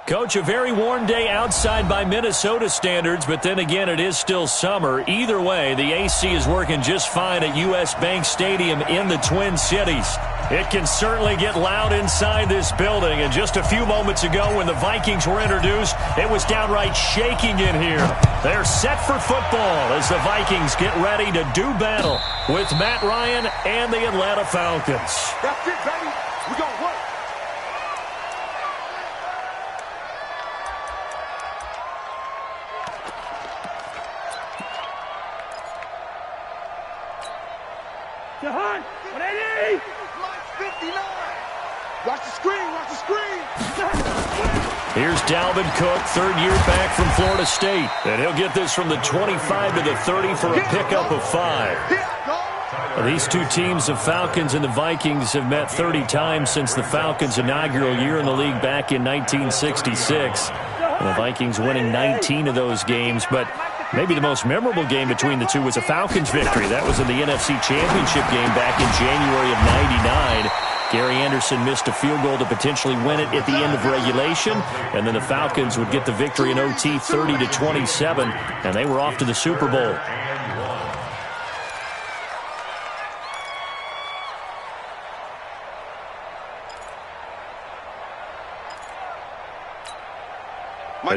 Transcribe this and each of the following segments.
Coach, a very warm day outside by Minnesota standards, but then again, it is still summer. Either way, the AC is working just fine at U.S. Bank Stadium in the Twin Cities. It can certainly get loud inside this building, and just a few moments ago when the Vikings were introduced, it was downright shaking in here. They're set for football as the Vikings get ready to do battle with Matt Ryan and the Atlanta Falcons. That's it, baby. We're going to work. Jahan, 180! 59! Watch the screen, watch the screen! Here's Dalvin Cook, third year back from Florida State. And he'll get this from the 25 to the 30 for a pickup of 5. These two teams, the Falcons and the Vikings, have met 30 times since the Falcons' inaugural year in the league back in 1966. And the Vikings winning 19 of those games, but maybe the most memorable game between the two was a Falcons victory. That was in the NFC Championship game back in January of '99. Gary Anderson missed a field goal to potentially win it at the end of regulation, and then the Falcons would get the victory in OT 30-27, and they were off to the Super Bowl.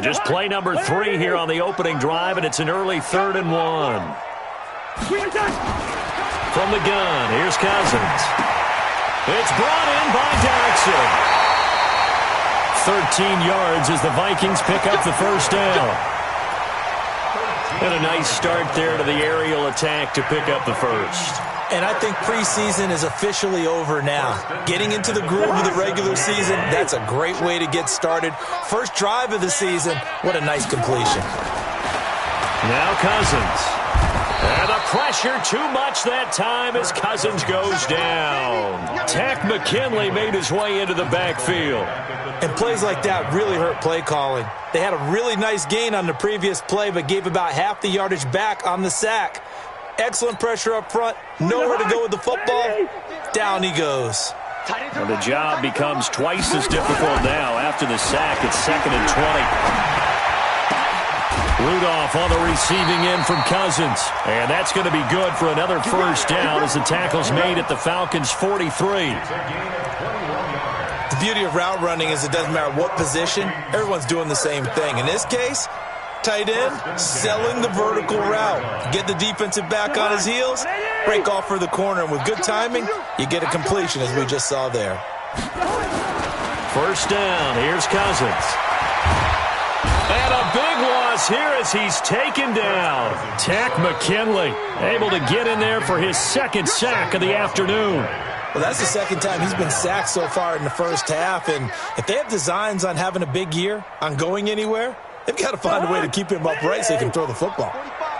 Just play number 3 here on the opening drive, and it's an early 3rd and 1. From the gun, here's Cousins. It's brought in by Jackson. 13 yards as the Vikings pick up the first down. And a nice start there to the aerial attack to pick up the first. And I think preseason is officially over now. Getting into the groove of the regular season, that's a great way to get started. First drive of the season, what a nice completion. Now Cousins. And the pressure too much that time as Cousins goes down. Takk McKinley made his way into the backfield. And plays like that really hurt play calling. They had a really nice gain on the previous play, but gave about half the yardage back on the sack. Excellent pressure up front. Nowhere to go with the football. Down he goes. And the job becomes twice as difficult now after the sack. It's 2nd and 20. Rudolph on the receiving end from Cousins. And that's going to be good for another first down as the tackle's made at the Falcons' 43. The beauty of route running is it doesn't matter what position. Everyone's doing the same thing. In this case, tight end, selling the vertical route. Get the defensive back on his heels, break off for the corner, and with good timing, you get a completion as we just saw there. First down, here's Cousins. And a big loss here as he's taken down. Takk McKinley able to get in there for his 2nd sack of the afternoon. Well, that's the 2nd time he's been sacked so far in the first half, and if they have designs on having a big year, on going anywhere, they've got to find a way to keep him upright so he can throw the football.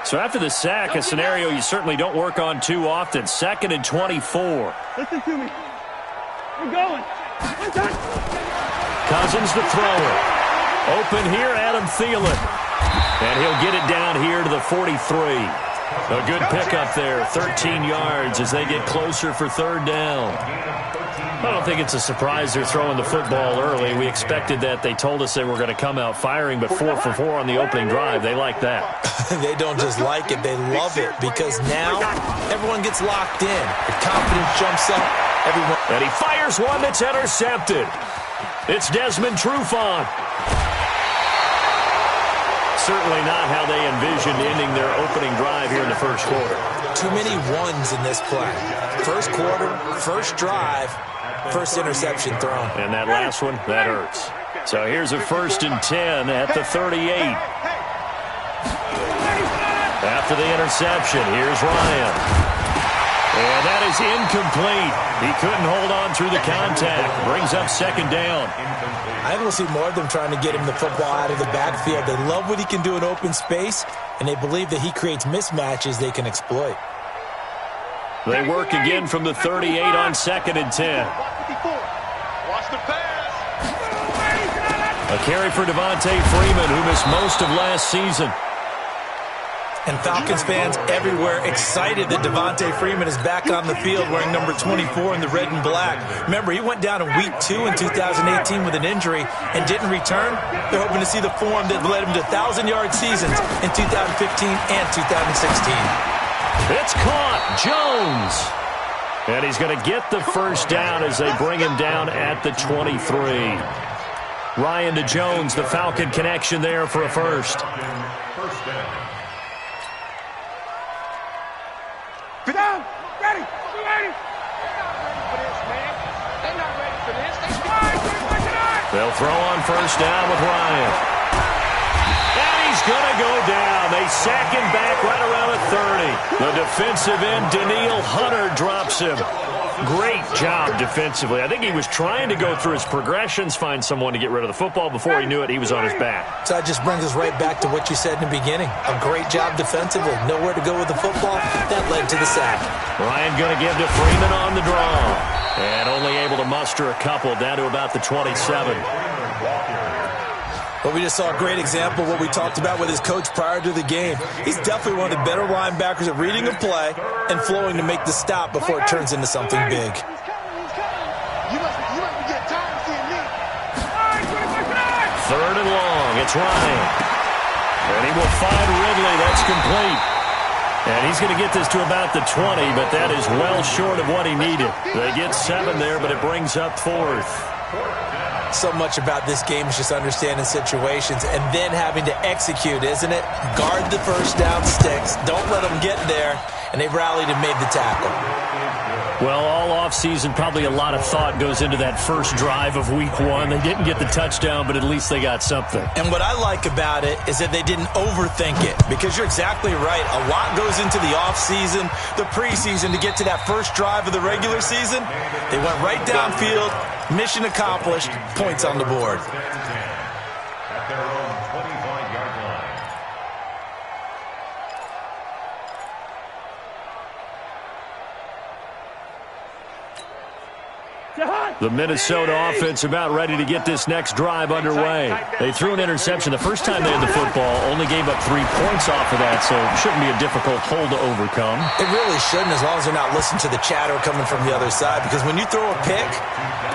So after the sack, a scenario you certainly don't work on too often. 2nd and 24. Listen to me. We're going. Cousins to throw it. Open here, Adam Thielen. And he'll get it down here to the 43. A good pickup there, 13 yards as they get closer for 3rd down. I don't think it's a surprise they're throwing the football early. We expected that. They told us they were going to come out firing, but 4 for 4 on the opening drive. They like that. They don't just like it, they love it, because now everyone gets locked in. The confidence jumps up. Everyone. And he fires one that's intercepted. It's Desmond Trufant. Certainly not how they envisioned ending their opening drive here in the first quarter. Too many ones in this play. First quarter, first drive, first interception thrown. And that last one, that hurts. So here's a 1st and 10 at the 38. After the interception, here's Ryan. And that is incomplete. He couldn't hold on through the contact. Brings up 2nd down. I think we'll see more of them trying to get him the football out of the backfield. They love what he can do in open space, and they believe that he creates mismatches they can exploit. They work again from the 38 on 2nd and 10. Watch the pass. A carry for Devontae Freeman, who missed most of last season. And Falcons fans everywhere excited that Devontae Freeman is back on the field wearing number 24 in the red and black. Remember, he went down in Week 2 in 2018 with an injury and didn't return. They're hoping to see the form that led him to 1,000-yard seasons in 2015 and 2016. It's caught. Jones. And he's going to get the first down as they bring him down at the 23. Ryan to Jones, the Falcon connection there for a first. Get down! Ready! You ready? They're not ready for this, man. They're not ready for this. They'll throw on first down with Ryan. And he's going to go down. They sack him back right around the 30. The defensive end, Daniil Hunter, drops him. Great job defensively. I think he was trying to go through his progressions, find someone to get rid of the football. Before he knew it, he was on his back. So that just brings us right back to what you said in the beginning. A great job defensively. Nowhere to go with the football. That led to the sack. Ryan going to give to Freeman on the draw. And only able to muster a couple down to about the 27. But we just saw a great example of what we talked about with his coach prior to the game. He's definitely one of the better linebackers at reading a play and flowing to make the stop before it turns into something big. You must be getting tired of seeing me. Third and long. It's Ryan. And he will find Ridley. That's complete. And he's going to get this to about the 20, but that is well short of what he needed. They get 7 there, but it brings up 4th. So much about this game is just understanding situations and then having to execute, isn't it? Guard the first down sticks. Don't let them get there. And they've rallied and made the tackle. Well, all offseason, probably a lot of thought goes into that first drive of Week 1. They didn't get the touchdown, but at least they got something. And what I like about it is that they didn't overthink it, because you're exactly right. A lot goes into the offseason, the preseason, to get to that first drive of the regular season. They went right downfield, mission accomplished, points on the board. At their own 25-yard line. The Minnesota offense about ready to get this next drive underway. They threw an interception the first time they had the football, only gave up 3 points off of that, so it shouldn't be a difficult hole to overcome. It really shouldn't, as long as they're not listening to the chatter coming from the other side, because when you throw a pick,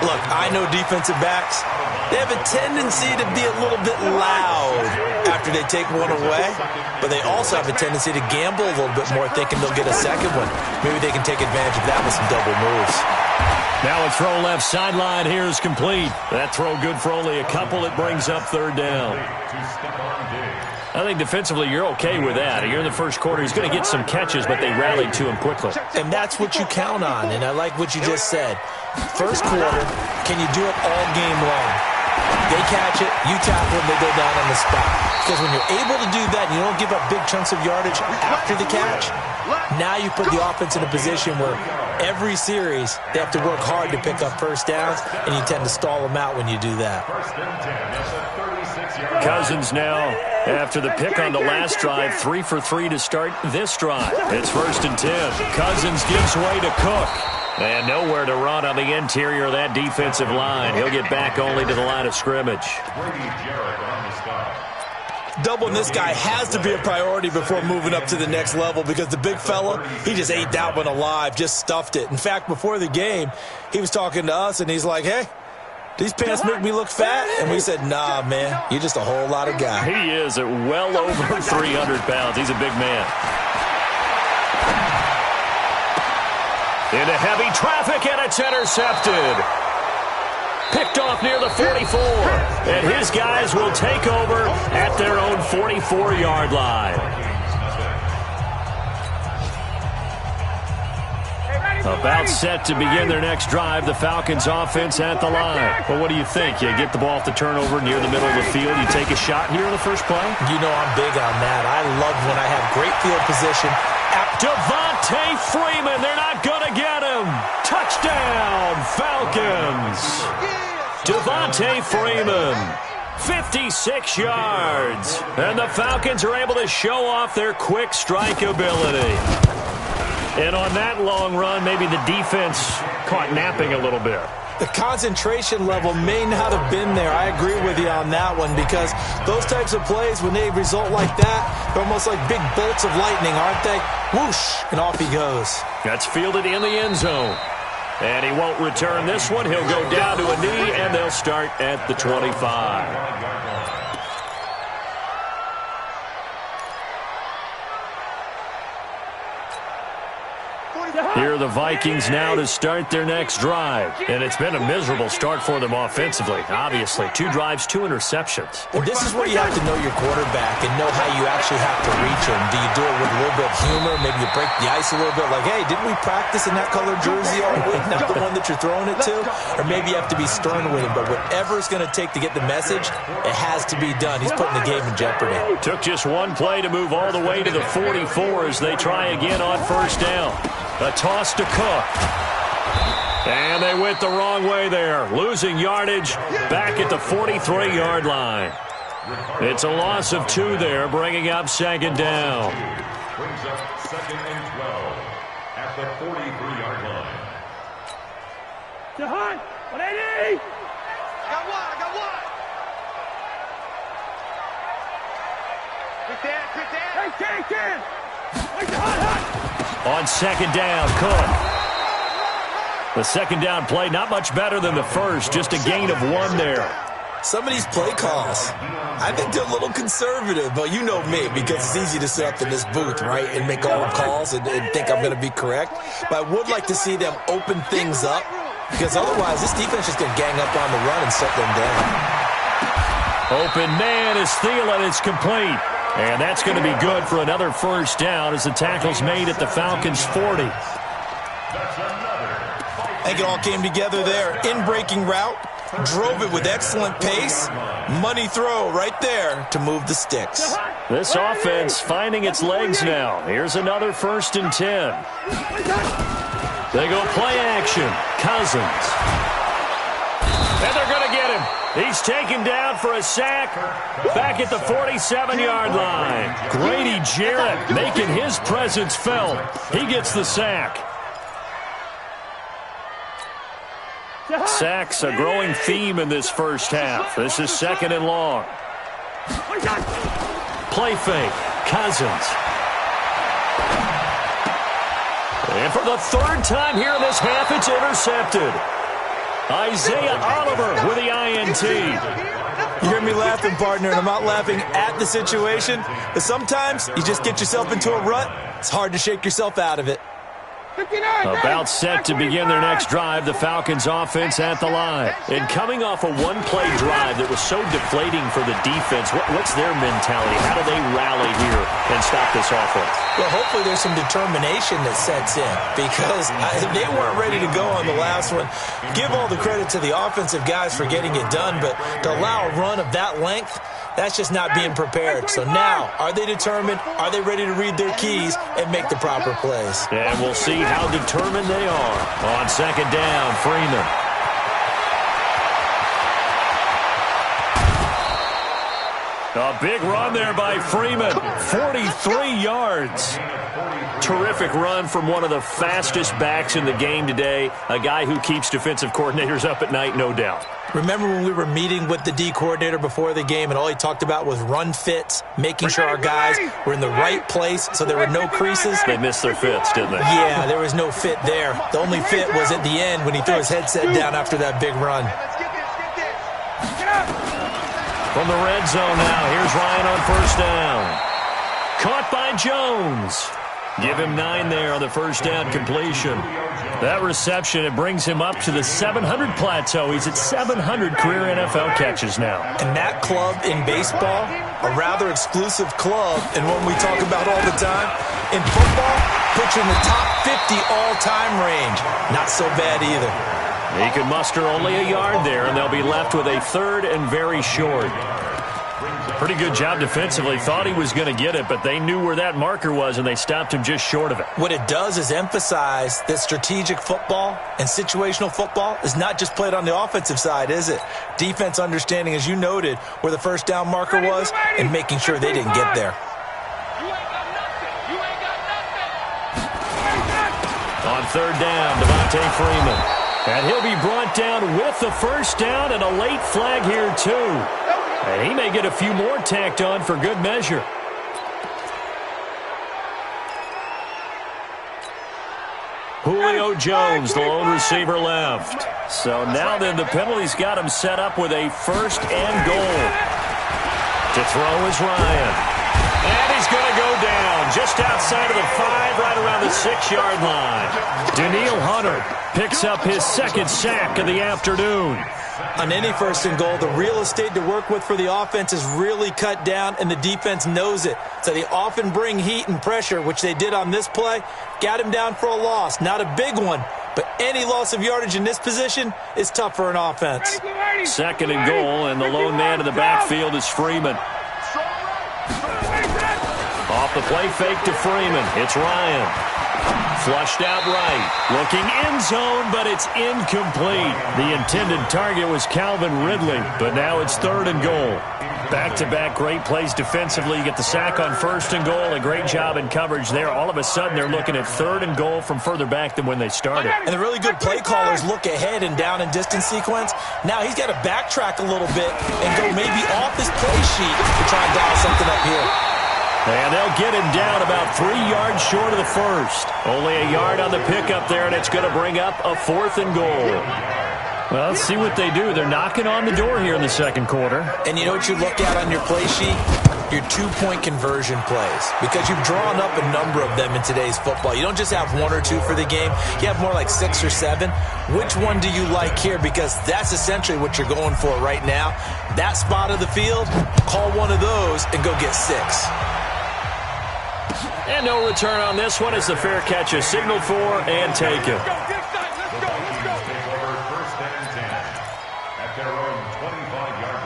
look, I know defensive backs, they have a tendency to be a little bit loud after they take one away, but they also have a tendency to gamble a little bit more, thinking they'll get a second one. Maybe they can take advantage of that with some double moves. Now a throw left sideline here is complete. That throw good for only a couple. It brings up third down. I think defensively you're okay with that. Here in the first quarter, he's going to get some catches, but they rallied to him quickly. And that's what you count on, and I like what you just said. First quarter, can you do it all game long? They catch it, you tackle them, they go down on the spot. Because when you're able to do that and you don't give up big chunks of yardage after the catch, now you put the offense in a position where every series they have to work hard to pick up first downs, and you tend to stall them out when you do that. Cousins now, after the pick on the last drive, 3 for 3 to start this drive. It's 1st and 10. Cousins gives way to Cook. And nowhere to run on the interior of that defensive line. He'll get back only to the line of scrimmage. Doubling this guy has to be a priority before moving up to the next level, because the big fella, he just ate that one alive, just stuffed it. In fact, before the game, he was talking to us, and he's like, hey, these pants make me look fat? And we said, nah, man, you're just a whole lot of guy. He is at well over 300 pounds. He's a big man. Into heavy traffic, and it's intercepted. Picked off near the 44. And his guys will take over at their own 44-yard line. About set to begin their next drive, the Falcons offense at the line. Well, what do you think? You get the ball off the turnover near the middle of the field, you take a shot here in the first play? You know I'm big on that. I love when I have great field position. Devontae Freeman, they're not going to get him. Touchdown, Falcons. Devontae Freeman, 56 yards. And the Falcons are able to show off their quick strike ability. And on that long run, maybe the defense caught napping a little bit. The concentration level may not have been there. I agree with you on that one, because those types of plays, when they result like that, they're almost like big bolts of lightning, aren't they? Whoosh, and off he goes. That's fielded in the end zone. And he won't return this one. He'll go down to a knee, and they'll start at the 25. Here are the Vikings now to start their next drive. And it's been a miserable start for them offensively. Obviously, 2 drives, 2 interceptions. And this is where you have to know your quarterback and know how you actually have to reach him. Do you do it with a little bit of humor? Maybe you break the ice a little bit, like, hey, didn't we practice in that colored jersey all week? Not the one that you're throwing it to? Or maybe you have to be stern with him. But whatever it's going to take to get the message, it has to be done. He's putting the game in jeopardy. Took just one play to move all the way to the 44 as they try again on first down. A toss to Cook. And they went the wrong way there. Losing yardage back at the 43-yard line. It's a loss of 2 there, bringing up second down. Brings up 2nd and 12 at the 43-yard line. To Hunt. What I need? I got one. Quick there. Hey, Ken. Wait to Hunt. On second down, Cook. The second down play, not much better than the first, just a gain of 1 there. Some of these play calls, I think they're a little conservative, but you know me, because it's easy to sit up in this booth, right, and make all the calls and think I'm going to be correct. But I would like to see them open things up, because otherwise this defense is going to gang up on the run and shut them down. Open man is Thielen. It's complete. And that's going to be good for another first down as the tackle's made at the Falcons' 40. I think it all came together there. In-breaking route, drove it with excellent pace. Money throw right there to move the sticks. This offense finding its legs now. Here's another 1st and 10. They go play action. Cousins. And they're going to get him. He's taken down for a sack back at the 47-yard line. Grady Jarrett making his presence felt. He gets the sack. Sacks a growing theme in this first half. This is 2nd and long. Play fake. Cousins. And for the 3rd time here in this half, it's intercepted. Isaiah Oliver with the INT. You hear me laughing, partner, and I'm not laughing at the situation, but sometimes you just get yourself into a rut. It's hard to shake yourself out of it. About set to begin their next drive, the Falcons offense at the line. And coming off a one-play drive that was so deflating for the defense, what's their mentality? How do they rally here and stop this offense? Well, hopefully there's some determination that sets in, because they weren't ready to go on the last one. Give all the credit to the offensive guys for getting it done, but to allow a run of that length, that's just not being prepared. So now, are they determined? Are they ready to read their keys and make the proper plays? And we'll see how determined they are. On second down, Freeman. A big run there by Freeman. 43 yards. Terrific run from one of the fastest backs in the game today. A guy who keeps defensive coordinators up at night, no doubt. Remember when we were meeting with the D coordinator before the game and all he talked about was run fits, making sure our guys were in the right place so there were no creases? They missed their fits, didn't they? Yeah, there was no fit there. The only fit was at the end when he threw his headset down after that big run. From the red zone now, here's Ryan on first down. Caught by Jones. Give him 9 there on the first down completion. That reception, it brings him up to the 700 plateau. He's at 700 career NFL catches now. And that club in baseball, a rather exclusive club, and one we talk about all the time. In football, puts you in the top 50 all-time range. Not so bad either. He could muster only a yard there, and they'll be left with a 3rd and very short. Pretty good job defensively. Thought he was going to get it, but they knew where that marker was, and they stopped him just short of it. What it does is emphasize that strategic football and situational football is not just played on the offensive side, is it? Defense understanding, as you noted, where the first down marker was and making sure they didn't get there. On 3rd down, Devontae Freeman. And he'll be brought down with the first down and a late flag here, too. And he may get a few more tacked on for good measure. Julio Jones, the lone receiver left. So now then the penalty's got him set up with a first and goal. To throw is Ryan. And he's going to go down just outside of the 5, right around the 6-yard line. Danielle Hunter picks up his second sack of the afternoon. On any first and goal, the real estate to work with for the offense is really cut down, and the defense knows it. So they often bring heat and pressure, which they did on this play. Got him down for a loss. Not a big one, but any loss of yardage in this position is tough for an offense. Second and goal, and the lone man in the backfield is Freeman. Off the play fake to Freeman. It's Ryan. Flushed out right. Looking end zone, but it's incomplete. The intended target was Calvin Ridley, but now it's third and goal. Back-to-back great plays defensively. You get the sack on first and goal. A great job in coverage there. All of a sudden, they're looking at third and goal from further back than when they started. And the really good play callers look ahead and down and distance sequence. Now he's got to backtrack a little bit and go maybe off his play sheet to try and dial something up here. And they'll get him down about 3 yards short of the first. Only a yard on the pickup there, and it's going to bring up a fourth and goal. Well, let's see what they do. They're knocking on the door here in the second quarter. And you know what you look at on your play sheet? Your two-point conversion plays. Because you've drawn up a number of them in today's football. You don't just have 1 or 2 for the game. You have more like 6 or 7. Which one do you like here? Because that's essentially what you're going for right now. That spot of the field, call one of those and go get 6. And no return on this one as the fair catch is signaled for and taken. The Vikings take over first and 10 at their own 25-yard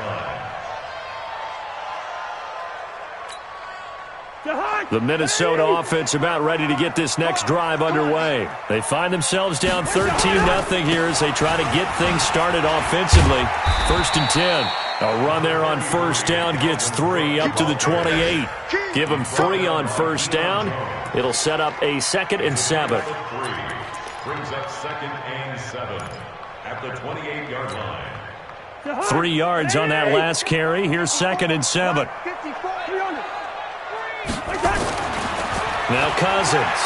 line. The Minnesota offense about ready to get this next drive underway. They find themselves down 13-0 here as they try to get things started offensively. First and 10. A run there on first down gets 3 up to the 28. Give them 3 on first down. It'll set up a 2nd and 7. Brings up 2nd and 7 at the 28-yard line. 3 yards on that last carry. Here's 2nd and 7. Now Cousins.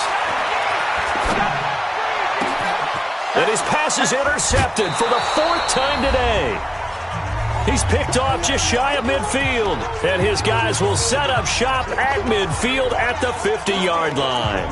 And his pass is intercepted for the 4th time today. He's picked off just shy of midfield. And his guys will set up shop at midfield at the 50-yard line.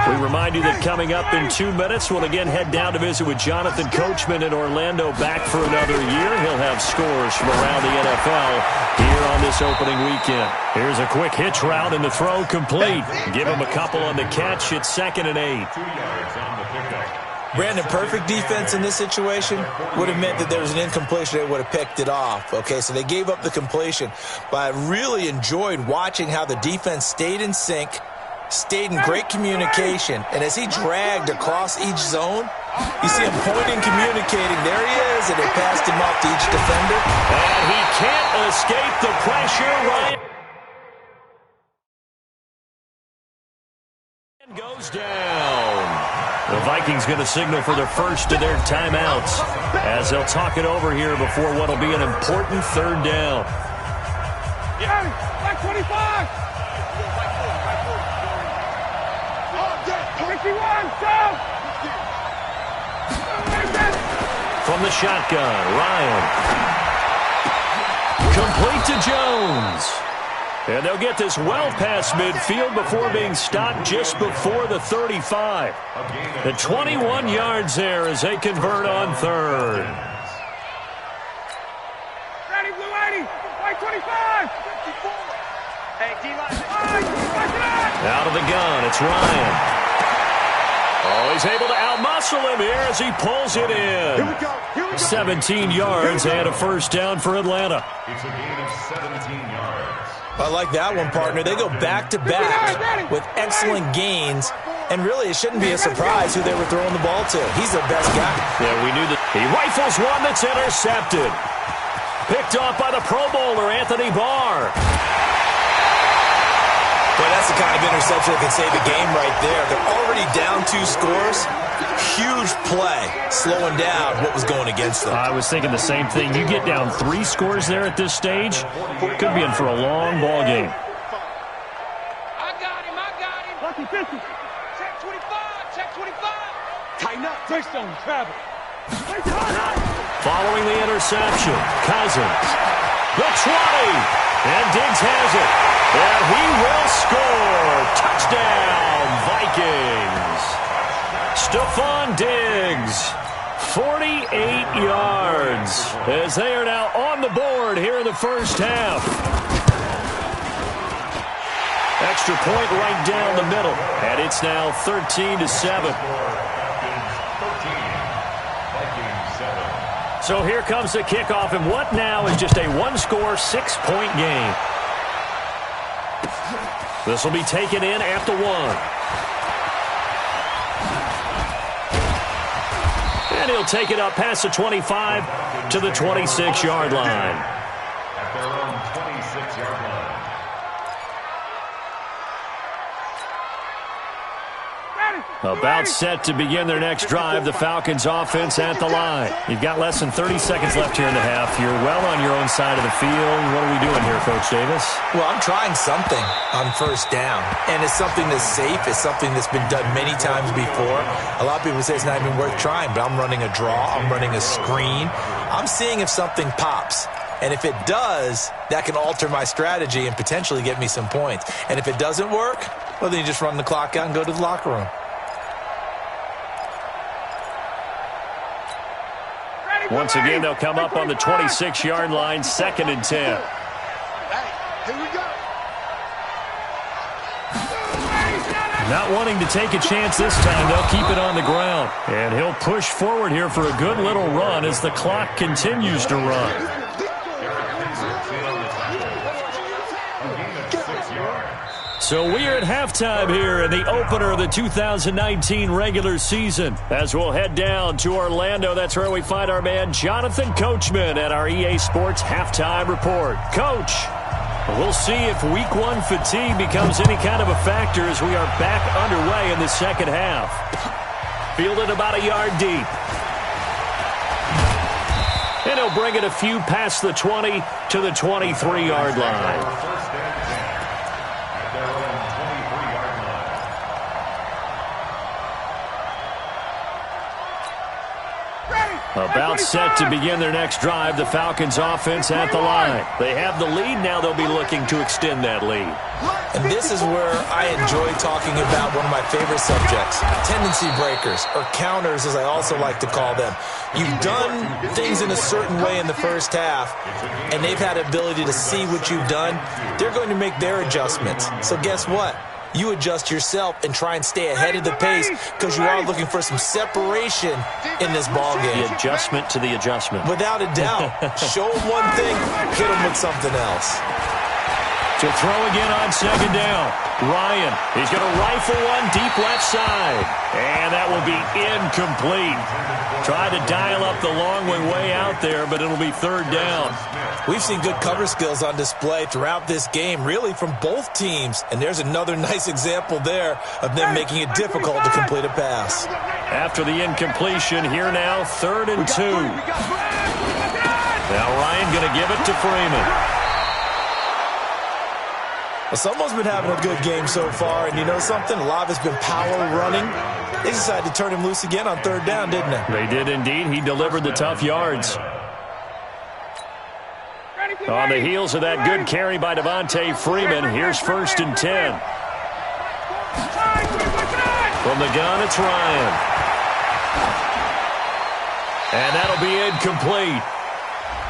We remind you that coming up in 2 minutes, we'll again head down to visit with Jonathan Coachman in Orlando, back for another year. He'll have scores from around the NFL here on this opening weekend. Here's a quick hitch route and the throw complete. Give him a couple on the catch. It's 2nd and 8. 2 yards on the pickup. Brandon, perfect defense in this situation would have meant that there was an incompletion. They would have picked it off. Okay, so they gave up the completion. But I really enjoyed watching how the defense stayed in sync, stayed in great communication. And as he dragged across each zone, you see him pointing, communicating. There he is, and they passed him off to each defender. And he can't escape the pressure. Ryan goes down. The Vikings going to signal for their first of their timeouts as they'll talk it over here before what will be an important 3rd down. Back 25. 51, go! From the shotgun, Ryan. Complete to Jones. And they'll get this well past midfield before being stopped just before the 35. The 21 yards there as they convert on 3rd. Ready, blue 80. White 25. 54. Hey, D-line. Out of the gun, it's Ryan. Oh, he's able to outmuscle him here as he pulls it in. Here we go. 17 yards and a first down for Atlanta. It's a gain of 17 yards. I like that one, partner. They go back-to-back with excellent gains. And really, it shouldn't be a surprise who they were throwing the ball to. He's their best guy. Yeah, we knew that. He rifles one that's intercepted. Picked off by the Pro Bowler, Anthony Barr. Well, that's the kind of interception that can save a game right there. They're already down 2 scores. Huge play, slowing down what was going against them. I was thinking the same thing. You get down 3 scores there at this stage, could be in for a long ball game. I got him. Lucky 50. Check 25. Check 25. Tighten up. Greystone, travel. Following the interception, Cousins, the 20, and Diggs has it. And he will score. Touchdown, Vikings. Stephon Diggs, 48 yards, as they are now on the board here in the first half. Extra point right down the middle, and it's now 13-7. So here comes the kickoff, and what now is just a 1-score, 6-point game. This will be taken in at the 1. And he'll take it up past the 25 to the 26-yard line. At their own 26-yard line. About set to begin their next drive, the Falcons offense at the line. You've got less than 30 seconds left here in the half. You're well on your own side of the field. What are we doing here, Coach Davis? Well, I'm trying something on first down, and it's something that's safe. It's something that's been done many times before. A lot of people say it's not even worth trying, but I'm running a draw. I'm running a screen. I'm seeing if something pops. And if it does, that can alter my strategy and potentially get me some points. And if it doesn't work, well, then you just run the clock out and go to the locker room. Once again, they'll come up on the 26-yard line, 2nd and 10. Hey, here we go. Not wanting to take a chance this time, they'll keep it on the ground. And he'll push forward here for a good little run as the clock continues to run. So we are at halftime here in the opener of the 2019 regular season. As we'll head down to Orlando, that's where we find our man Jonathan Coachman at our EA Sports Halftime Report. Coach, we'll see if Week 1 fatigue becomes any kind of a factor as we are back underway in the second half. Fielded about a yard deep. And he'll bring it a few past the 20 to the 23-yard line. About set to begin their next drive, the Falcons offense at the line. They have the lead, now they'll be looking to extend that lead. And this is where I enjoy talking about one of my favorite subjects, tendency breakers, or counters as I also like to call them. You've done things in a certain way in the first half, and they've had the ability to see what you've done. They're going to make their adjustments. So guess what? You adjust yourself and try and stay ahead of the pace because you are looking for some separation in this ball game. The adjustment to the adjustment. Without a doubt. Show them one thing, hit them with something else. To throw again on 2nd down. Ryan, he's going to rifle one deep left side. And that will be incomplete. Try to dial up the long way out there, but it'll be 3rd down. We've seen good cover skills on display throughout this game, really from both teams. And there's another nice example there of them making it difficult to complete a pass. After the incompletion, here now, 3rd and 2. Now Ryan going to give it to Freeman. Well, someone's been having a good game so far, and you know something? A lot of it's been power running. They decided to turn him loose again on 3rd down, didn't they? They did indeed. He delivered the tough yards. On the heels of that good carry by Devontae Freeman, here's 1st and 10. From the gun, it's Ryan. And that'll be incomplete.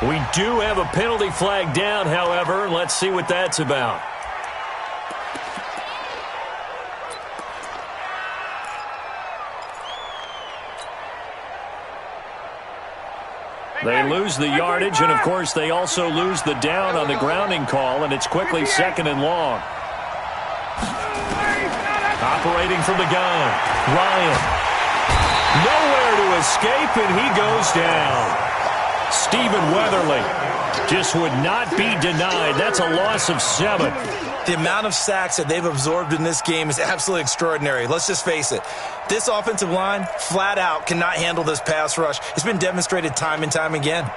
We do have a penalty flag down, however. Let's see what that's about. They lose the yardage, and, of course, they also lose the down on the grounding call, and it's quickly 2nd and long. Operating from the gun, Ryan. Nowhere to escape, and he goes down. Stephen Weatherly just would not be denied. That's a loss of 7. The amount of sacks that they've absorbed in this game is absolutely extraordinary. Let's just face it. This offensive line, flat out, cannot handle this pass rush. It's been demonstrated time and time again.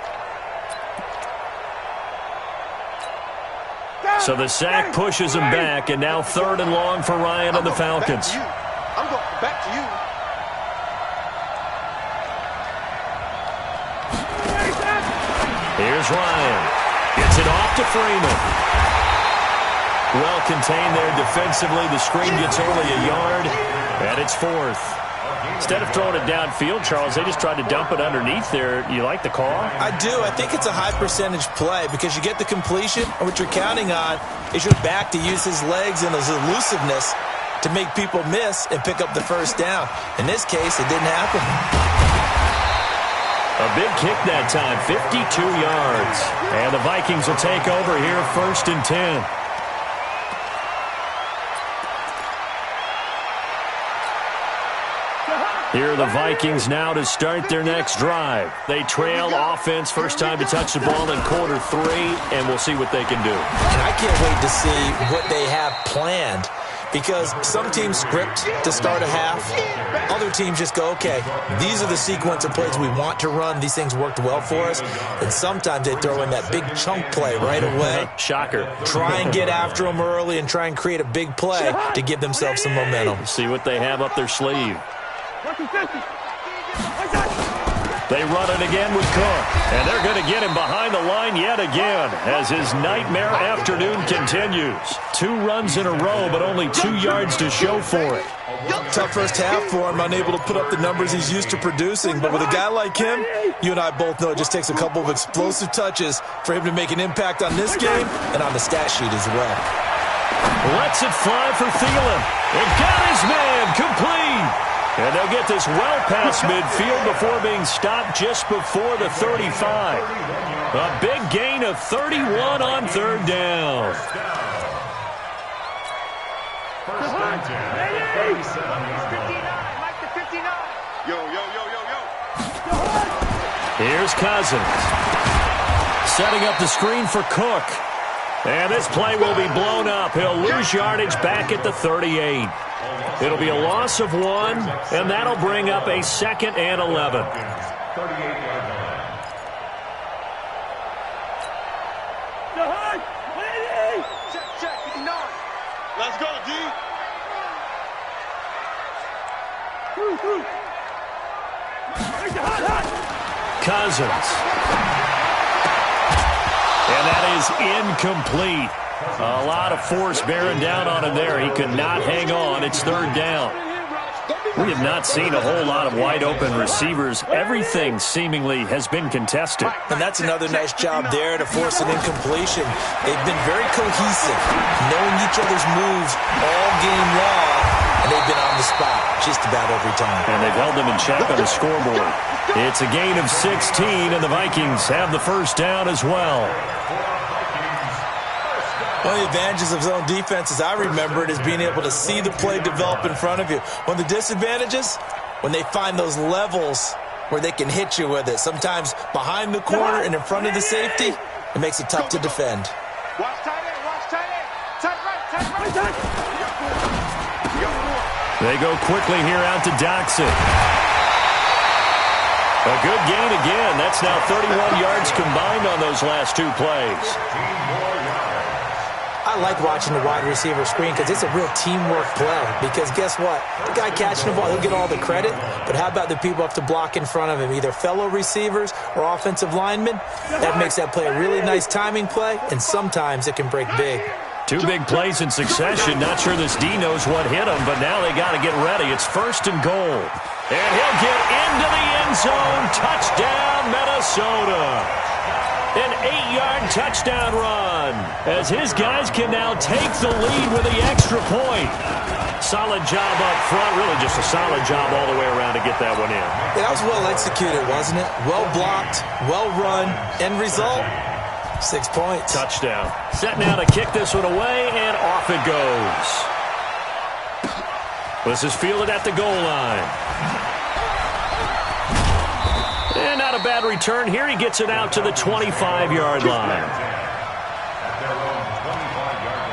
So the sack pushes him back, and now 3rd and long for Ryan and the Falcons. I'm going back to you. Here's Ryan. Gets it off to Freeman. Well contained there defensively. The screen gets only a yard, and it's 4th. Instead of throwing it downfield, Charles, they just tried to dump it underneath there. You like the call? I do. I think it's a high-percentage play because you get the completion, and what you're counting on is your back to use his legs and his elusiveness to make people miss and pick up the first down. In this case, it didn't happen. A big kick that time, 52 yards. And the Vikings will take over here, 1st and 10. Here are the Vikings now to start their next drive. They trail offense, first time to touch the ball in quarter 3, and we'll see what they can do. And I can't wait to see what they have planned because some teams script to start a half. Other teams just go, okay, these are the sequence of plays we want to run. These things worked well for us. And sometimes they throw in that big chunk play right away. Shocker. Try and get after them early and try and create a big play to give themselves some momentum. See what they have up their sleeve. They run it again with Cook, and they're going to get him behind the line yet again as his nightmare afternoon continues. 2 runs in a row, but only 2 yards to show for it. Tough first half for him, unable to put up the numbers he's used to producing. But with a guy like him, you and I both know it just takes a couple of explosive touches for him to make an impact on this game and on the stat sheet as well. Lets it fly for Thielen. And got his man complete. And they'll get this well past midfield before being stopped just before the 35. A big gain of 31 on 3rd down. First and 10, 37. Yo, yo, yo, yo, yo. Here's Cousins. Setting up the screen for Cook. And this play will be blown up. He'll lose yardage back at the 38. It'll be a loss of 1, and that'll bring up a 2nd and 11. 38-yard line. Check, 59. Let's go, D. Cousins. And that is incomplete. A lot of force bearing down on him there. He could not hang on. It's 3rd down. We have not seen a whole lot of wide-open receivers. Everything seemingly has been contested. And that's another nice job there to force an incompletion. They've been very cohesive, knowing each other's moves all game long, and they've been on the spot just about every time. And they've held them in check on the scoreboard. It's a gain of 16, and the Vikings have the first down as well. One of the advantages of zone defense, as I remember it, is being able to see the play develop in front of you. One of the disadvantages, when they find those levels where they can hit you with it, sometimes behind the corner and in front of the safety, it makes it tough to defend. Watch tight end, watch tight end. Tight right. They go quickly here out to Doxson. A good gain again. That's now 31 yards combined on those last 2 plays. I like watching the wide receiver screen because it's a real teamwork play. Because guess what? The guy catching the ball, he'll get all the credit. But how about the people have to block in front of him, either fellow receivers or offensive linemen? That makes that play a really nice timing play, and sometimes it can break big. 2 big plays in succession. Not sure this D knows what hit him, but now they got to get ready. It's 1st and goal. And he'll get into the end zone. Touchdown, Minnesota. An 8-yard touchdown run as his guys can now take the lead with the extra point. Solid job up front. Really just a solid job all the way around to get that one in. Yeah, that was well executed, wasn't it? Well blocked, well run. End result, 6 points. Touchdown. Set now to kick this one away, and off it goes. This is fielded at the goal line. And not Not a bad return here. He gets it out to the 25-yard line. At their own 25-yard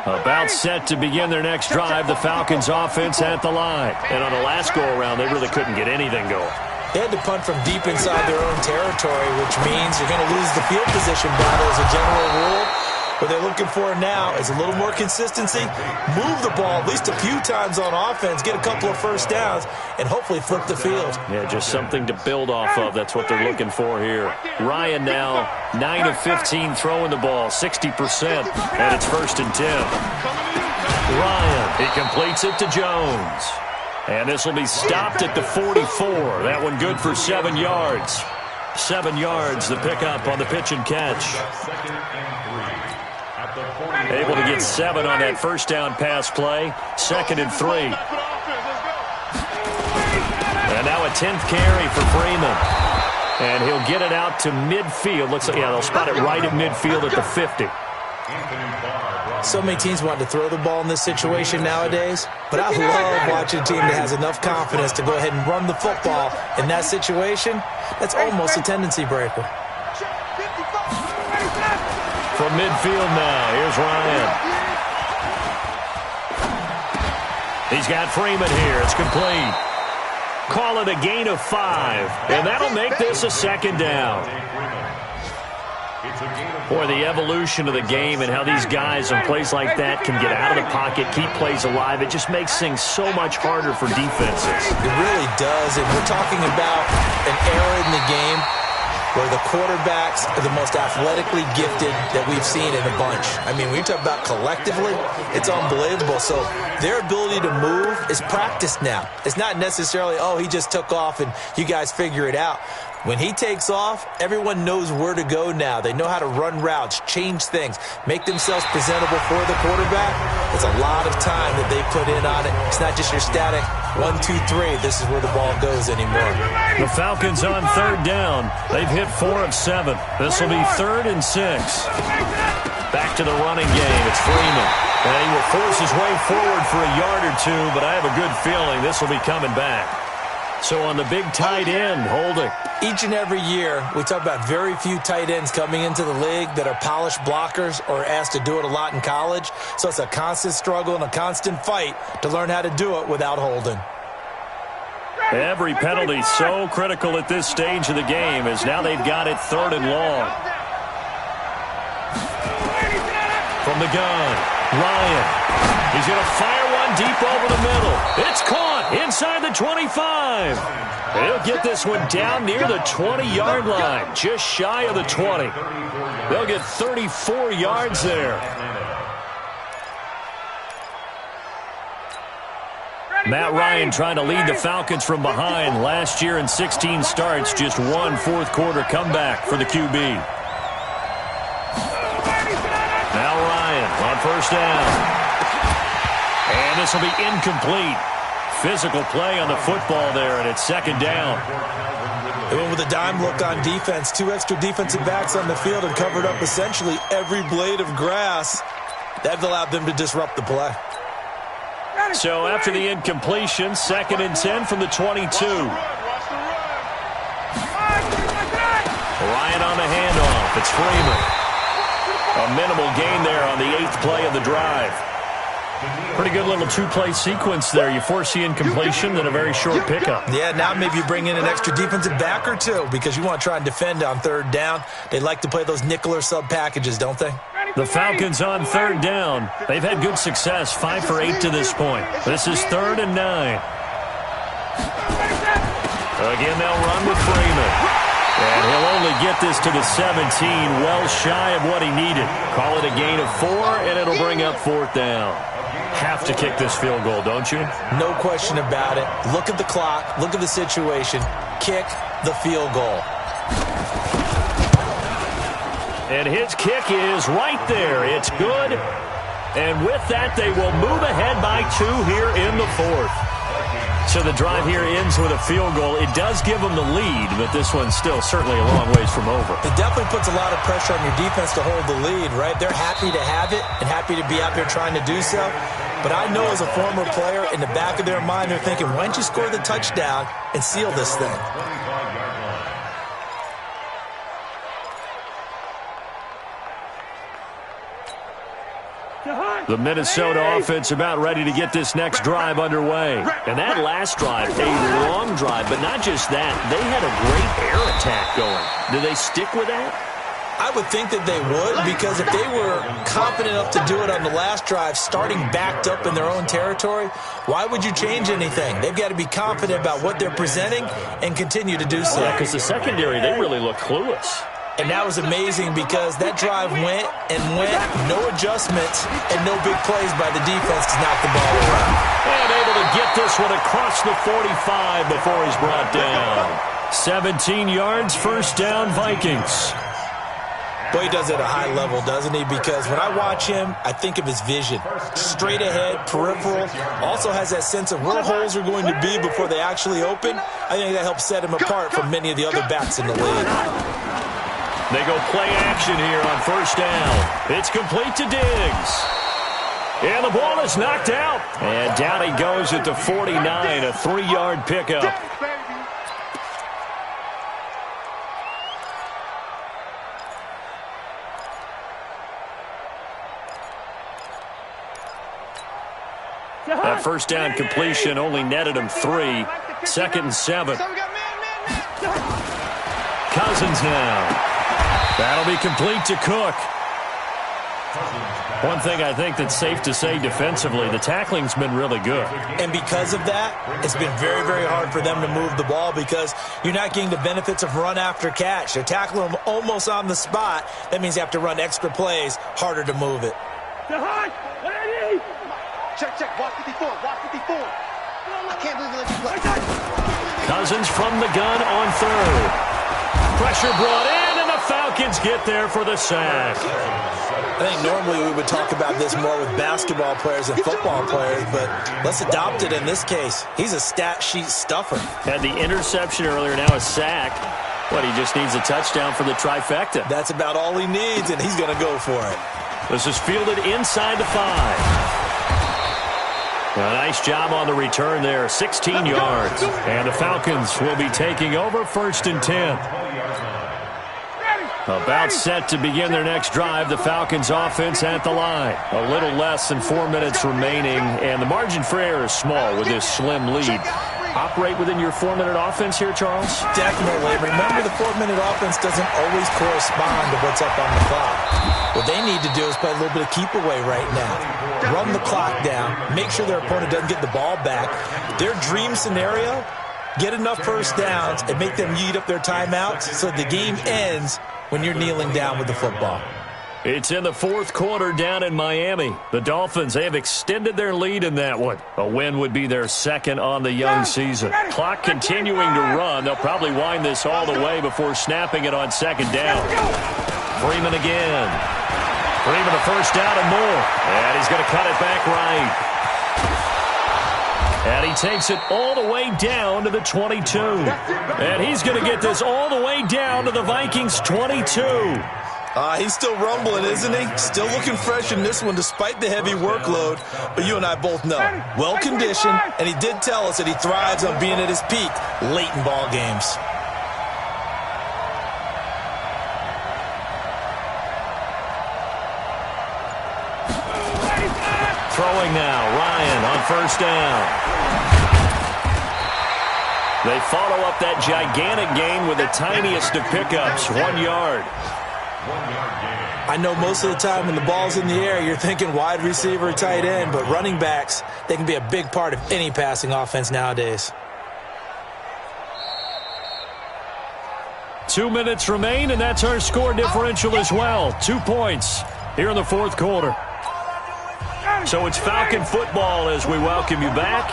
line. About set to begin their next drive, the Falcons offense at the line. And on the last go-around, they really couldn't get anything going. They had to punt from deep inside their own territory, which means you're going to lose the field position battle as a general rule. What they're looking for now is a little more consistency, move the ball at least a few times on offense, get a couple of first downs, and hopefully flip the field. Yeah, just something to build off of. That's what they're looking for here. Ryan now 9 of 15 throwing the ball, 60%, and it's 1st and 10. Ryan, he completes it to Jones. And this will be stopped at the 44. That one good for 7 yards. 7 yards, the pickup on the pitch and catch. Second and 3. At the 40. Able to get 7 on that first down pass play. 2nd and 3. And now a 10th carry for Freeman. And he'll get it out to midfield. Looks like, yeah, they'll spot it right at midfield at the 50. So many teams want to throw the ball in this situation nowadays, but I love watching a team that has enough confidence to go ahead and run the football in that situation. That's almost a tendency breaker. From midfield now, here's Ryan. He's got Freeman here. It's complete. Call it a gain of 5, and that'll make this a 2nd down. Boy, the evolution of the game and how these guys on plays like that can get out of the pocket, keep plays alive, it just makes things so much harder for defenses. It really does, and we're talking about an era in the game where the quarterbacks are the most athletically gifted that we've seen in a bunch. I mean, when you talk about collectively, it's unbelievable. So their ability to move is practiced now. It's not necessarily, oh, he just took off and you guys figure it out. When he takes off, everyone knows where to go now. They know how to run routes, change things, make themselves presentable for the quarterback. There's a lot of time that they put in on it. It's not just your static 1, 2, 3. This is where the ball goes anymore. The Falcons on 3rd down. They've hit 4 of 7. This will be 3rd and 6. Back to the running game. It's Freeman. And he will force his way forward for a yard or 2, but I have a good feeling this will be coming back. So on the big tight end, Holding. Each and every year, we talk about very few tight ends coming into the league that are polished blockers or asked to do it a lot in college. So it's a constant struggle and a constant fight to learn how to do it without Holding. Every penalty so critical at this stage of the game as now they've got it 3rd and long. From the gun, Ryan. He's going to fire one deep over the middle. It's caught inside the 25. They'll get this one down near the 20-yard line, just shy of the 20. They'll get 34 yards there. Matt Ryan trying to lead the Falcons from behind. Last year in 16 starts, just 1 fourth-quarter comeback for the QB. Now Ryan on 1st down. And this will be incomplete. Physical play on the football there, and it's 2nd down. They went with a dime look on defense. 2 extra defensive backs on the field and covered up essentially every blade of grass. That allowed them to disrupt the play. So after the incompletion, 2nd and 10 from the 22. Ryan on the handoff. It's Freeman. A minimal gain there on the 8th play of the drive. Pretty good little 2-play sequence there. You force the incompletion, then a very short pickup. Yeah, now maybe you bring in an extra defensive back or 2 because you want to try and defend on 3rd down. They like to play those nickel or sub packages, don't they? The Falcons on 3rd down. They've had good success, 5 for 8 to this point. This is 3rd and 9. Again, they'll run with Freeman. And he'll only get this to the 17, well shy of what he needed. Call it a gain of 4, and it'll bring up 4th down. Have to kick this field goal, don't you? No question about it. Look at the clock. Look at the situation. Kick the field goal. And his kick is right there. It's good. And with that, they will move ahead by 2 here in the 4th. So the drive here ends with a field goal. It does give them the lead, but this one's still certainly a long ways from over. It definitely puts a lot of pressure on your defense to hold the lead, right? They're happy to have it and happy to be out there trying to do so. But I know as a former player, in the back of their mind, they're thinking, why don't you score the touchdown and seal this thing? The Minnesota offense about ready to get this next drive underway. And that last drive, a long drive, but not just that. They had a great air attack going. Do they stick with that? I would think that they would, because if they were confident enough to do it on the last drive, starting backed up in their own territory, why would you change anything? They've got to be confident about what they're presenting and continue to do so. Yeah, because the secondary, they really look clueless. And that was amazing because that drive went and went, no adjustments and no big plays by the defense to knock the ball around. And able to get this one across the 45 before he's brought down. 17 yards, first down, Vikings. Boy, he does it at a high level, doesn't he? Because when I watch him, I think of his vision. Straight ahead, peripheral, also has that sense of where holes are going to be before they actually open. I think that helps set him apart from many of the other backs in the league. They go play action here on first down. It's complete to Diggs. And the ball is knocked out. And down he goes at the 49, a 3-yard pickup. That first down completion only netted him 3. Second and 7. Cousins now. That'll be complete to Cook. One thing I think that's safe to say defensively, the tackling's been really good. And because of that, it's been very, very hard for them to move the ball because you're not getting the benefits of run after catch. They're tackling them almost on the spot. That means you have to run extra plays, harder to move it. Check, watch 54, watch 54. I can't believe it let you play. Cousins from the gun on third. Pressure brought in, and the Falcons get there for the sack. I think normally we would talk about this more with basketball players and football players, but let's adopt it in this case. He's a stat sheet stuffer. Had the interception earlier, now a sack. But he just needs a touchdown for the trifecta. That's about all he needs, and he's going to go for it. This is fielded inside the 5. A nice job on the return there, 16 yards. And the Falcons will be taking over first and 10. About set to begin their next drive, the Falcons offense at the line. A little less than 4 minutes remaining, and the margin for error is small with this slim lead. Operate within your 4-minute offense here, Charles? Definitely. Remember, the 4-minute offense doesn't always correspond to what's up on the clock. What they need to do is play a little bit of keep away right now. Run the clock down. Make sure their opponent doesn't get the ball back. Their dream scenario, get enough first downs and make them eat up their timeouts so the game ends when you're kneeling down with the football. It's in the fourth quarter down in Miami. The Dolphins, they have extended their lead in that one. A win would be their second on the young season. Clock continuing to run. They'll probably wind this all the way before snapping it on second down. Freeman again. Freeman the first down and more. And he's going to cut it back right. And he takes it all the way down to the 22. And he's going to get this all the way down to the Vikings 22. He's still rumbling, isn't he? Still looking fresh in this one despite the heavy workload. But you and I both know, well-conditioned, and he did tell us that he thrives on being at his peak late in ball games. Throwing now, Ryan on first down. They follow up that gigantic gain with the tiniest of pickups, 1 yard. I know most of the time when the ball's in the air, you're thinking wide receiver, tight end, but running backs, they can be a big part of any passing offense nowadays. 2 minutes remain, and that's our score differential as well. 2 points here in the fourth quarter. So it's Falcon football as we welcome you back.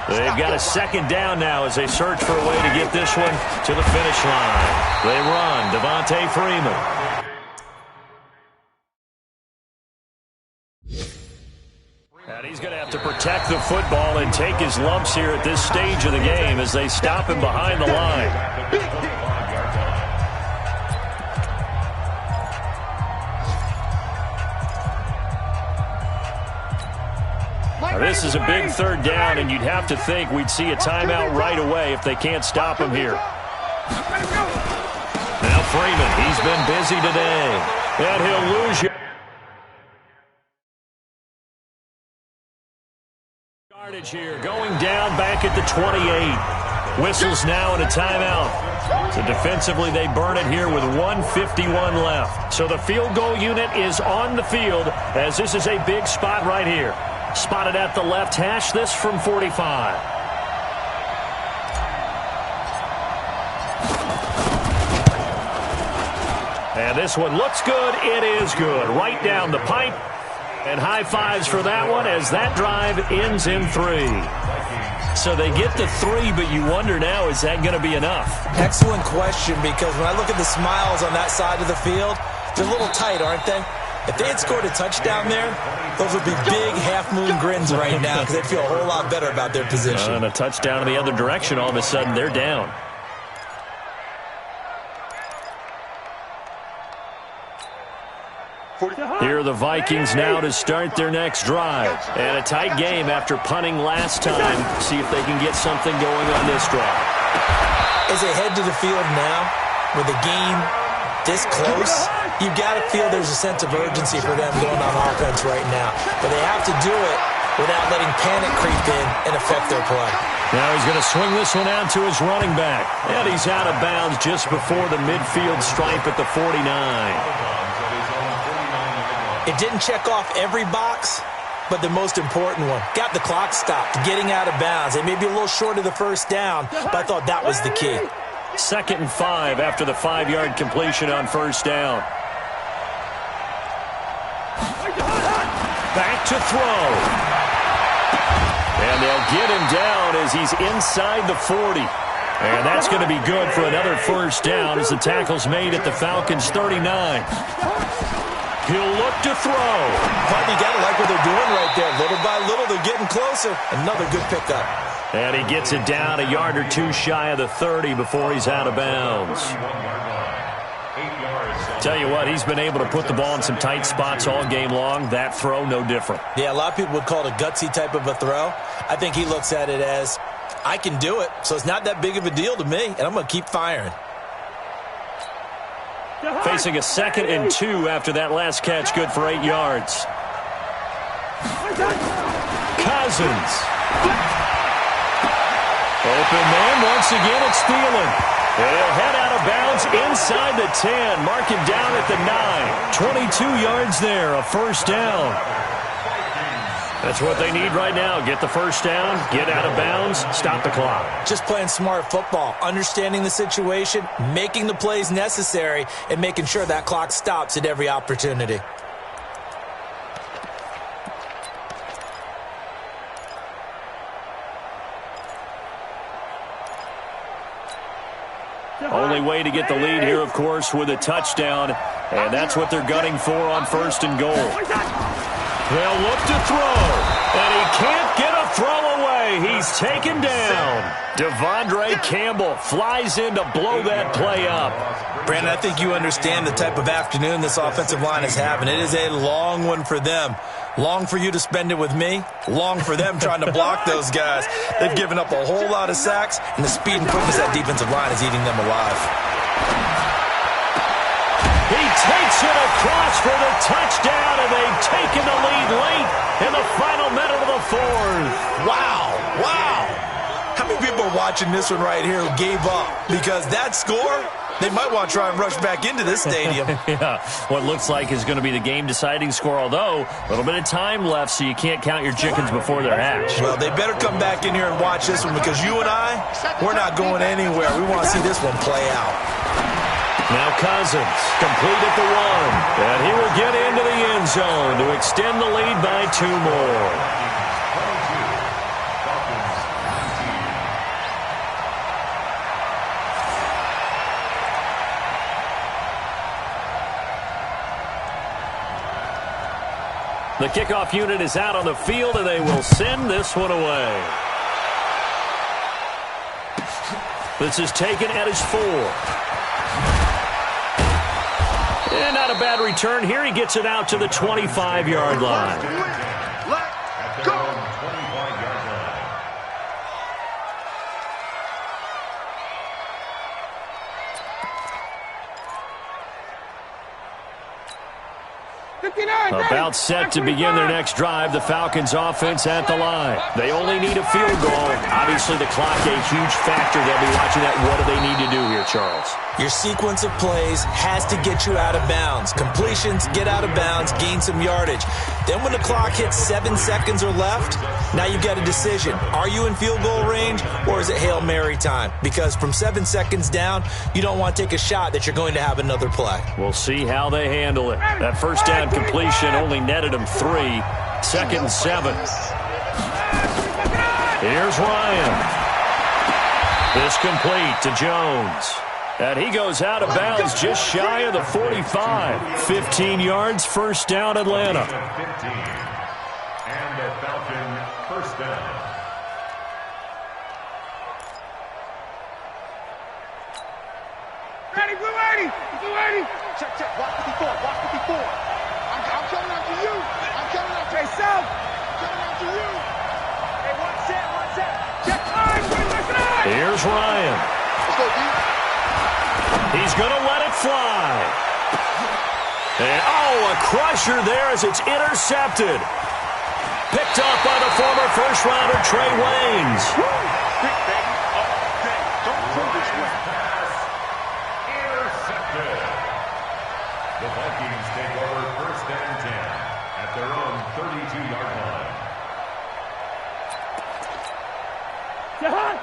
They've got a second down now as they search for a way to get this one to the finish line. They run, Devontae Freeman. And he's going to have to protect the football and take his lumps here at this stage of the game as they stop him behind the line. Now, this is a big third down, and you'd have to think we'd see a timeout right away if they can't stop him here. Now Freeman, he's been busy today, and he'll lose you. Yardage here, going down back at the 28. Whistles now and a timeout. So defensively, they burn it here with 1:51 left. So the field goal unit is on the field as this is a big spot right here. Spotted at the left hash, this from 45. And this one looks good. It is good. Right down the pipe. And high fives for that one as that drive ends in 3. So they get the 3, but you wonder now, is that going to be enough? Excellent question, because when I look at the smiles on that side of the field, they're a little tight, aren't they? If they had scored a touchdown there, those would be big half-moon grins right now because they'd feel a whole lot better about their position. And a touchdown in the other direction, all of a sudden they're down. Here are the Vikings now to start their next drive. And a tight game after punting last time. See if they can get something going on this drive. As they head to the field now, with the game this close, you've got to feel there's a sense of urgency for them going on offense right now. But they have to do it without letting panic creep in and affect their play. Now he's going to swing this one out to his running back. And he's out of bounds just before the midfield stripe at the 49. It didn't check off every box, but the most important one. Got the clock stopped, getting out of bounds. They may be a little short of the first down, but I thought that was the key. 2nd and 5 after the 5-yard completion on first down. Back to throw. And they'll get him down as he's inside the 40. And that's going to be good for another first down as the tackle's made at the Falcons' 39. He'll look to throw. But you got to like what they're doing right there. Little by little, they're getting closer. Another good pickup. And he gets it down a yard or two shy of the 30 before he's out of bounds. Tell you what, he's been able to put the ball in some tight spots all game long. That throw, no different. Yeah, a lot of people would call it a gutsy type of a throw. I think he looks at it as, I can do it, so it's not that big of a deal to me, and I'm going to keep firing. Facing a 2nd and 2 after that last catch, good for 8 yards. Cousins. Open man, once again it's Thielen. And he'll head out of bounds inside the 10. Mark him down at the 9. 22 yards there, a first down. That's what they need right now. Get the first down, get out of bounds, stop the clock. Just playing smart football, understanding the situation, making the plays necessary, and making sure that clock stops at every opportunity. Only way to get the lead here, of course, with a touchdown. And that's what they're gunning for on 1st and goal. They'll look to throw. And he can't get a throw away. He's taken down. Devondre Campbell flies in to blow that play up. Brandon, I think you understand the type of afternoon this offensive line is having. It is a long one for them. Long for you to spend it with me. Long for them trying to block those guys. They've given up a whole lot of sacks, and the speed and quickness of that defensive line is eating them alive. He takes it across for the touchdown, and they've taken the lead late in the final minute of the 4th. Wow. Wow. How many people are watching this one right here who gave up? Because that score, they might want to try and rush back into this stadium. Yeah, what looks like is going to be the game-deciding score, although a little bit of time left, so you can't count your chickens before they're hatched. Well, they better come back in here and watch this one because you and I, we're not going anywhere. We want to see this one play out. Now Cousins, complete at the 1, and he will get into the end zone to extend the lead by 2 more. The kickoff unit is out on the field, and they will send this one away. This is taken at his 4. And not a bad return here. He gets it out to the 25-yard line. At their own 25-yard line. 59. About set to begin their next drive, the Falcons offense at the line. They only need a field goal. Obviously, the clock a huge factor. They'll be watching that. What do they need to do here, Charles? Your sequence of plays has to get you out of bounds. Completions, get out of bounds, gain some yardage. Then when the clock hits 7 seconds or left, now you've got a decision. Are you in field goal range, or is it Hail Mary time? Because from 7 seconds down, you don't want to take a shot that you're going to have another play. We'll see how they handle it. That first down completion only netted them 3. 2nd and 7. Here's Ryan. This complete to Jones. And he goes out of bounds just shy of the 45. 15 yards, first down, Atlanta. 15. And a Falcon first down. Ready, blue 80. Blue 80. Check, check. Watch 54. Watch 54. I'm coming out to you. I'm coming out to Hey, South. I'm coming out to you. Hey, one set. Check. All right, listen up. Here's Ryan. Let's go, D. He's going to let it fly. And, a crusher there as it's intercepted. Picked up by the former first-rounder Trey Waynes. Big baby. All day. Don't throw this way. Pass intercepted. The Vikings take over first and 10 at their own 32-yard line.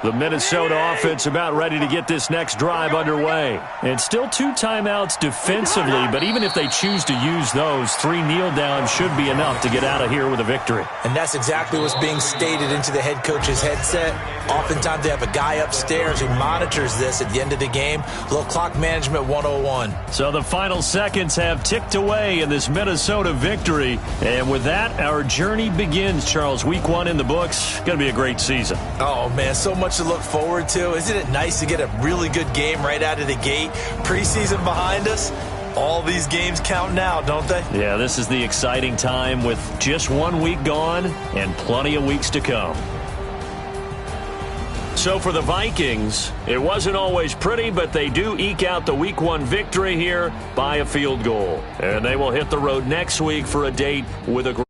The Minnesota offense about ready to get this next drive underway. And still 2 timeouts defensively, but even if they choose to use those, 3 kneel downs should be enough to get out of here with a victory. And that's exactly what's being stated into the head coach's headset. Oftentimes they have a guy upstairs who monitors this at the end of the game. Little clock management 101. So the final seconds have ticked away in this Minnesota victory. And with that, our journey begins, Charles. Week 1 in the books. Going to be a great season. Oh, man, so much to look forward to. Isn't it nice to get a really good game right out of the gate? Preseason behind us. All these games count now, don't they? Yeah, this is the exciting time with just 1 week gone and plenty of weeks to come. So for the Vikings, it wasn't always pretty, but they do eke out the Week 1 victory here by a field goal. And they will hit the road next week for a date with a